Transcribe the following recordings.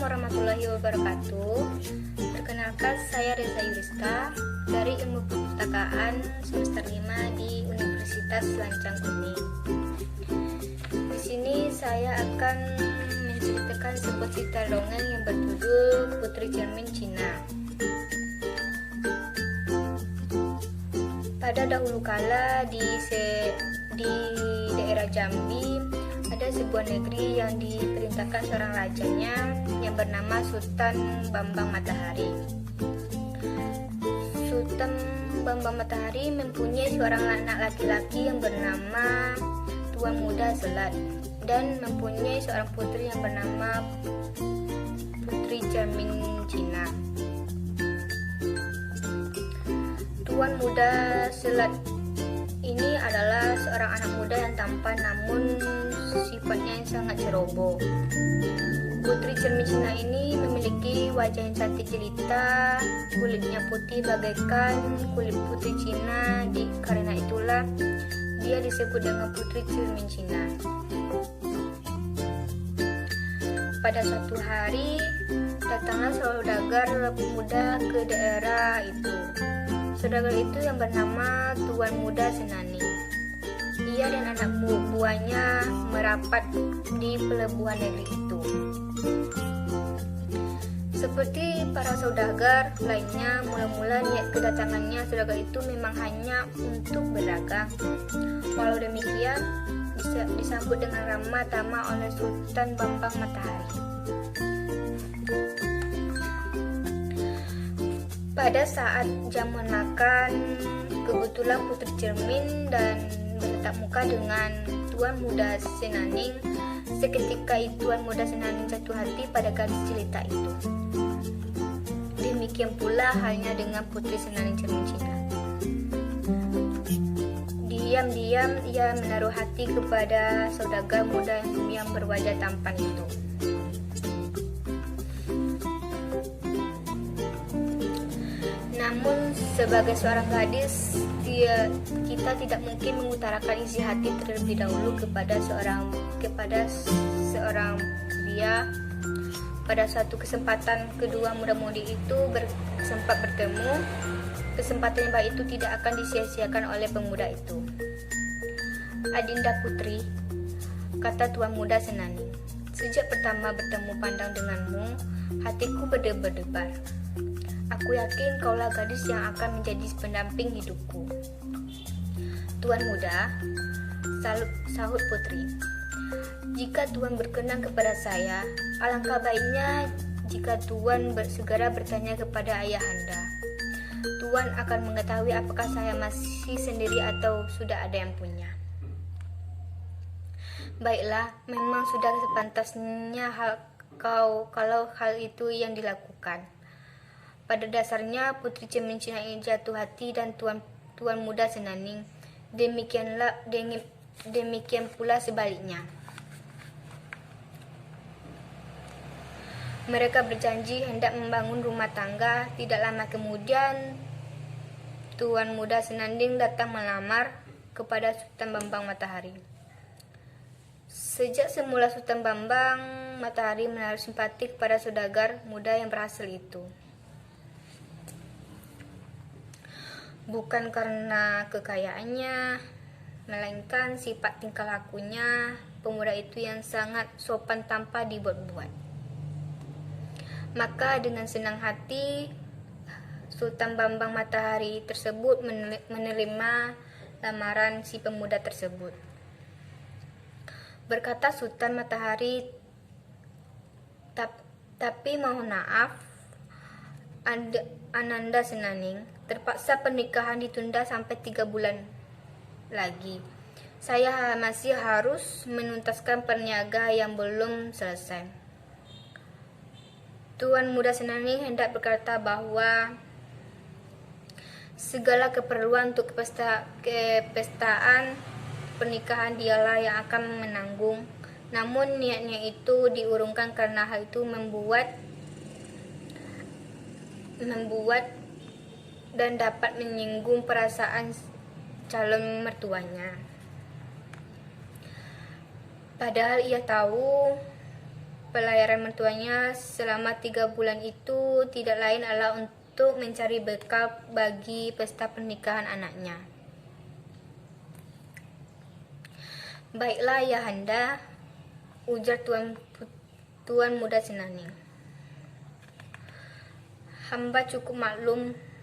Assalamualaikum warahmatullahi wabarakatuh. Perkenalkan, saya Reza Yuriska dari Ilmu Perpustakaan semester 5 di Universitas Lancang Kuning. Di sini saya akan menceritakan sebuah cerita dongeng yang berjudul Putri Cermin Cina. Pada dahulu kala di daerah Jambi ada sebuah negeri yang diperintahkan seorang rajanya yang bernama Sultan Bambang Matahari. Sultan Bambang Matahari mempunyai seorang anak laki-laki yang bernama Tuan Muda Selat dan mempunyai seorang putri yang bernama Putri Cermin Cina. Tuan Muda Selat ini adalah seorang anak muda yang tampan namun sifatnya yang sangat ceroboh. Putri Cermin Cina ini memiliki wajah yang cantik jelita, kulitnya putih bagaikan kulit putri Cina, karena itulah dia disebut dengan Putri Cermin Cina. Pada suatu hari, datanglah saudagar muda ke daerah itu. Saudagar itu yang bernama Tuan Muda Senani. Ia dan anak buahnya merapat di pelabuhan negeri itu. Seperti para saudagar lainnya, mula-mula niat kedatangannya saudagar itu memang hanya untuk berdagang. Walau demikian, disambut dengan ramah tamah oleh Sultan Bambang Matahari. Pada saat jamuan makan, kebetulan Putri Cermin dan bertatap muka dengan Tuan Muda Senaning. Seketika itu Tuan Muda Senaning jatuh hati pada gadis jelita itu. Demikian pula halnya dengan Putri Senaning Cermin Cina. Diam-diam ia menaruh hati kepada saudagar muda yang berwajah tampan itu. Namun sebagai seorang gadis, kita tidak mungkin mengutarakan isi hati terlebih dahulu kepada seorang pria. Pada suatu kesempatan, kedua muda-mudi itu sempat bertemu. Kesempatan yang baik itu tidak akan disia-siakan oleh pemuda itu. "Adinda Putri," kata Tuan Muda Senani, "sejak pertama bertemu pandang denganmu, hatiku berdebar-debar. Aku yakin kaulah gadis yang akan menjadi pendamping hidupku." "Tuan Muda," sahut Putri, "jika Tuan berkenan kepada saya, alangkah baiknya jika Tuan segera bertanya kepada ayahanda. Tuan akan mengetahui apakah saya masih sendiri atau sudah ada yang punya." "Baiklah, memang sudah sepantasnya kalau hal itu yang dilakukan. Pada dasarnya Putri Cermin Cina ini jatuh hati dan Tuan Muda Senaning. Demikian pula sebaliknya. Mereka berjanji hendak membangun rumah tangga. Tidak lama kemudian Tuan Muda Senanding datang melamar kepada Sultan Bambang Matahari. Sejak semula Sultan Bambang Matahari menaruh simpati kepada saudagar muda yang berhasil itu. Bukan karena kekayaannya, melainkan sifat tingkah lakunya, pemuda itu yang sangat sopan tanpa dibuat-buat. Maka dengan senang hati, Sultan Bambang Matahari tersebut menerima lamaran si pemuda tersebut. Berkata Sultan Matahari, "Tapi mohon maaf, Ananda Senaning, terpaksa pernikahan ditunda sampai 3 bulan lagi. Saya masih harus menuntaskan perniaga yang belum selesai." Tuan Muda Senaning hendak berkata bahwa segala keperluan untuk kepestaan pernikahan dialah yang akan menanggung. Namun niatnya itu diurungkan karena hal itu membuat dan dapat menyinggung perasaan calon mertuanya. Padahal ia tahu pelayaran mertuanya selama 3 bulan itu tidak lain adalah untuk mencari bekal bagi pesta pernikahan anaknya. "Baiklah Ayahanda," ujar Tuan Muda Senaning. "Hamba cukup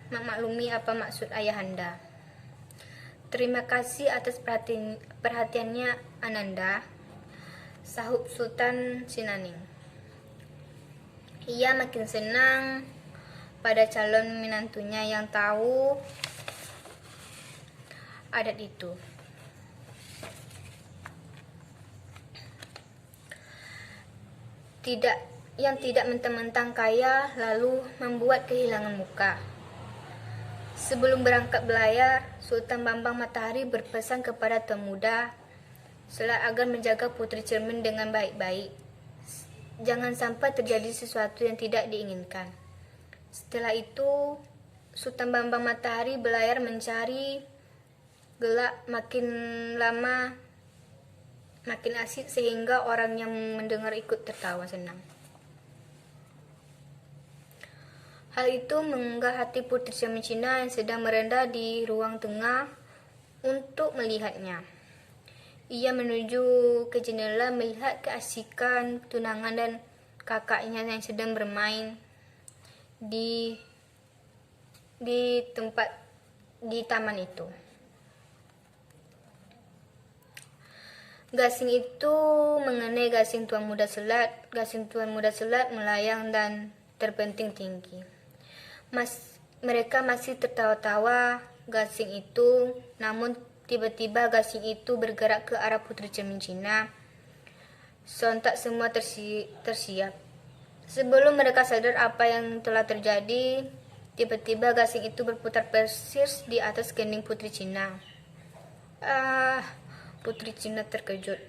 memaklumi apa maksud Ayahanda. Terima kasih atas perhatiannya Ananda," sahut Sultan Senaning. Ia makin senang pada calon menantunya yang tahu adat itu. Yang tidak mentang-mentang kaya lalu membuat kehilangan muka. Sebelum berangkat belayar, Sultan Bambang Matahari berpesan kepada Tuan Muda Selat agar menjaga Putri Cermin dengan baik-baik. Jangan sampai terjadi sesuatu yang tidak diinginkan. Setelah itu, Sultan Bambang Matahari berlayar mencari gelak, makin lama makin asik sehingga orang yang mendengar ikut tertawa senang. Hal itu mengunggah hati Putri Cermin Cina yang sedang merendah di ruang tengah untuk melihatnya. Ia menuju ke jendela melihat keasikan tunangan dan kakaknya yang sedang bermain di taman itu. Gasing itu mengenai gasing Tuan Muda Selat. Gasing Tuan Muda Selat melayang dan terpenting tinggi. Mereka masih tertawa-tawa gasing itu, namun tiba-tiba gasing itu bergerak ke arah Putri Cermin Cina. Sontak semua tersiap. Sebelum mereka sadar apa yang telah terjadi, tiba-tiba gasing itu berputar persis di atas kening Putri Cina. Putri Cina terkejut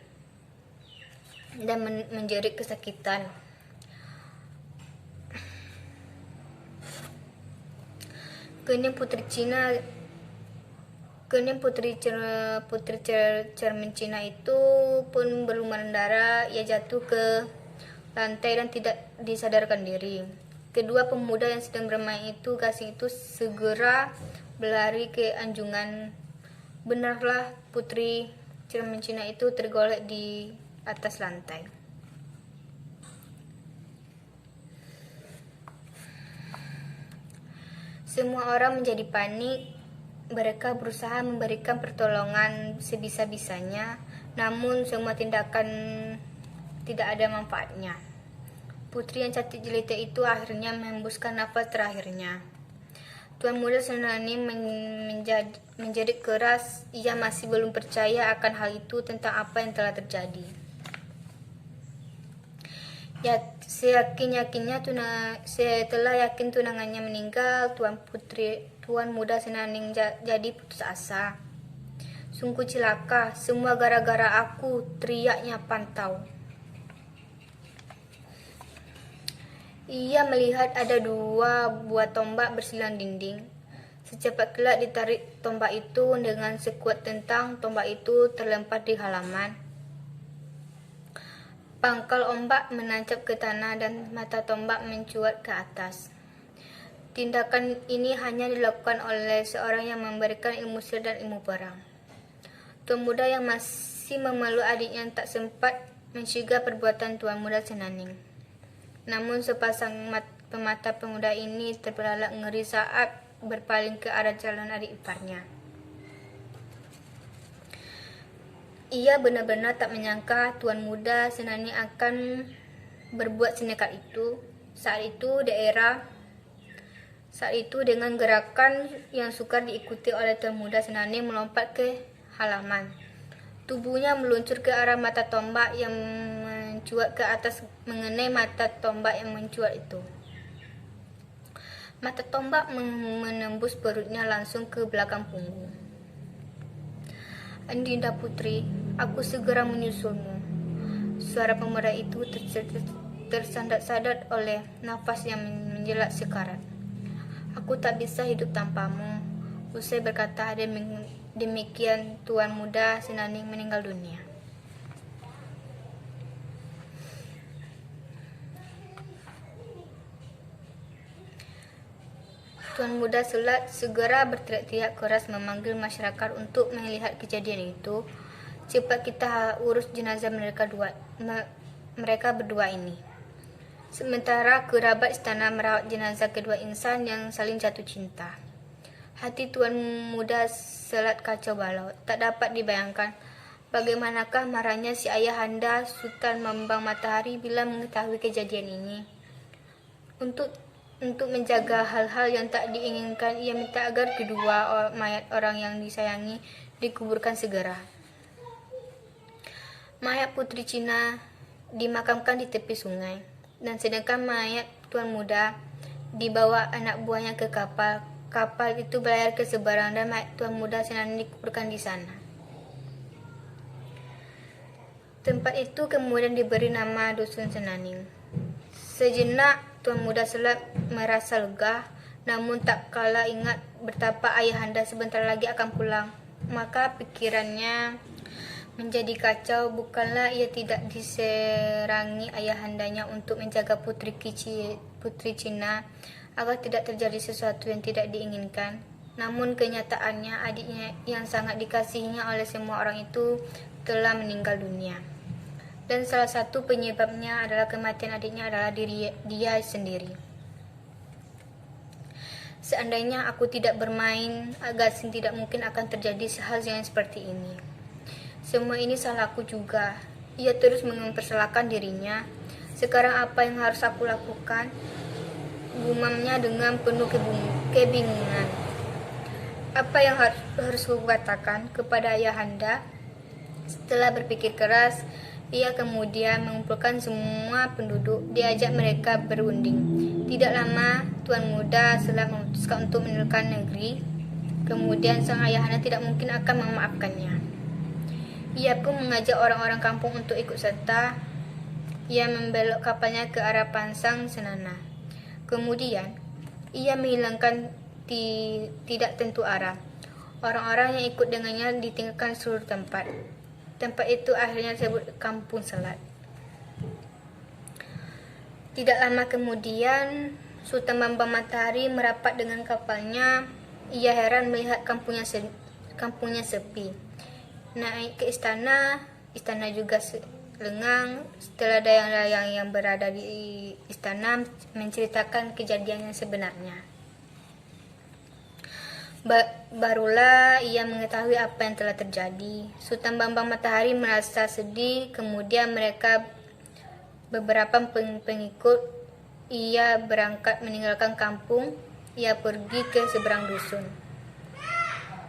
dan menjerit kesakitan. Kening Putri Cermin Cina itu pun berlumuran darah. Ia jatuh ke lantai dan tidak disadarkan diri. Kedua pemuda yang sedang bermain gasing itu segera berlari ke anjungan. Benarlah Putri Cermin Cina itu tergolek di atas lantai. Semua orang menjadi panik. Mereka berusaha memberikan pertolongan sebisa-bisanya, namun semua tindakan tidak ada manfaatnya. Putri yang cantik jelita itu akhirnya menghembuskan nafas terakhirnya. Tuan Muda Senaning menjerit keras. Ia masih belum percaya akan hal itu tentang apa yang telah terjadi. Setelah yakin tunangannya meninggal, Tuan Muda Senaning jadi putus asa. "Sungguh celaka, semua gara-gara aku," teriaknya pantau. Ia melihat ada 2 buah tombak bersilang dinding. Secepat kilat ditarik tombak itu dengan sekuat tentang tombak itu terlempar di halaman. Pangkal ombak menancap ke tanah dan mata tombak mencuat ke atas. Tindakan ini hanya dilakukan oleh seorang yang memberikan ilmu silat dan ilmu perang. Tuan Muda yang masih memeluk adiknya tak sempat mencegah perbuatan Tuan Muda Senaning. Namun sepasang mata pemuda ini terbelalak ngeri saat berpaling ke arah calon adik iparnya. Ia benar-benar tak menyangka Tuan Muda Senaning akan berbuat senekat itu. Saat itu dengan gerakan yang sukar diikuti oleh Tuan Muda Senaning melompat ke halaman. Tubuhnya meluncur ke arah mata tombak yang mencuat ke atas mengenai mata tombak yang mencuat itu. Mata tombak menembus perutnya langsung ke belakang punggung. "Adinda Putri, aku segera menyusulmu." Suara pemuda itu tersendat-sendat oleh nafas yang menjelat sekarat. "Aku tak bisa hidup tanpamu." Usai berkata demikian, Tuan Muda Senaning meninggal dunia. Tuan Muda Selat segera berteriak-teriak keras memanggil masyarakat untuk melihat kejadian itu. Cepat kita urus jenazah mereka berdua ini. Sementara kerabat istana merawat jenazah kedua insan yang saling jatuh cinta. Hati Tuan Muda Selat kacau balau. Tak dapat dibayangkan bagaimanakah marahnya si ayahanda Sultan Bambang Matahari bila mengetahui kejadian ini. Untuk menjaga hal-hal yang tak diinginkan, ia minta agar kedua mayat orang yang disayangi dikuburkan segera. Mayat Putri Cina dimakamkan di tepi sungai, dan sedangkan mayat Tuan Muda dibawa anak buahnya ke kapal. Kapal itu berlayar ke Seberang dan mayat Tuan Muda Senaning dikuburkan di sana. Tempat itu kemudian diberi nama Dusun Senaning. Sejenak Tuan Muda Selat merasa lega, namun tak kala ingat betapa ayahanda sebentar lagi akan pulang. Maka pikirannya menjadi kacau. Bukanlah ia tidak diserangi ayahandanya untuk menjaga Putri Cina agar tidak terjadi sesuatu yang tidak diinginkan. Namun kenyataannya adiknya yang sangat dikasihinya oleh semua orang itu telah meninggal dunia. Dan salah satu penyebabnya adalah kematian adiknya adalah dia sendiri. Seandainya aku tidak bermain, Gasing tidak mungkin akan terjadi hal yang seperti ini. Semua ini salahku juga. Ia terus mempersalahkan dirinya. Sekarang apa yang harus aku lakukan? Gumamnya dengan penuh kebingungan. Apa yang harus aku katakan kepada ayahanda? Setelah berpikir keras, ia kemudian mengumpulkan semua penduduk, diajak mereka berunding. Tidak lama, Tuan Muda Selat memutuskan untuk meninggalkan negeri. Kemudian sang ayahanda tidak mungkin akan memaafkannya. Ia pun mengajak orang-orang kampung untuk ikut serta. Ia membelok kapalnya ke arah Pansang Senana. Kemudian, ia menghilangkan tidak tentu arah. Orang-orang yang ikut dengannya ditinggalkan seluruh tempat. Tempat itu akhirnya disebut Kampung Selat. Tidak lama kemudian, Sultan Bambang Matahari merapat dengan kapalnya. Ia heran melihat kampungnya sepi. Naik ke istana juga lengang. Setelah dayang-dayang yang berada di istana menceritakan kejadian yang sebenarnya, barulah ia mengetahui apa yang telah terjadi. Sultan Bambang Matahari merasa sedih. Kemudian beberapa pengikut ia berangkat meninggalkan kampung. Ia pergi ke seberang dusun.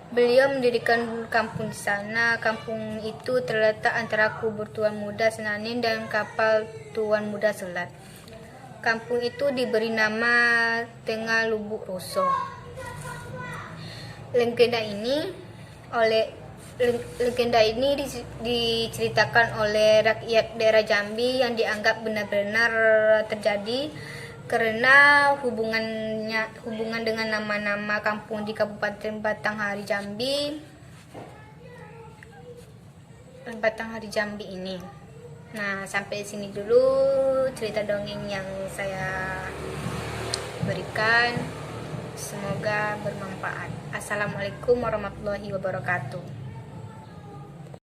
Beliau mendirikan kampung di sana. Kampung itu terletak antara kubur Tuan Muda Senaning dan kapal Tuan Muda Selat. Kampung itu diberi nama Tengah Lubuk Roso. Legenda ini diceritakan oleh rakyat daerah Jambi yang dianggap benar-benar terjadi karena hubungan dengan nama-nama kampung di Kabupaten Batanghari Jambi ini. Nah, sampai sini dulu cerita dongeng yang saya berikan. Semoga bermanfaat. Assalamualaikum warahmatullahi wabarakatuh.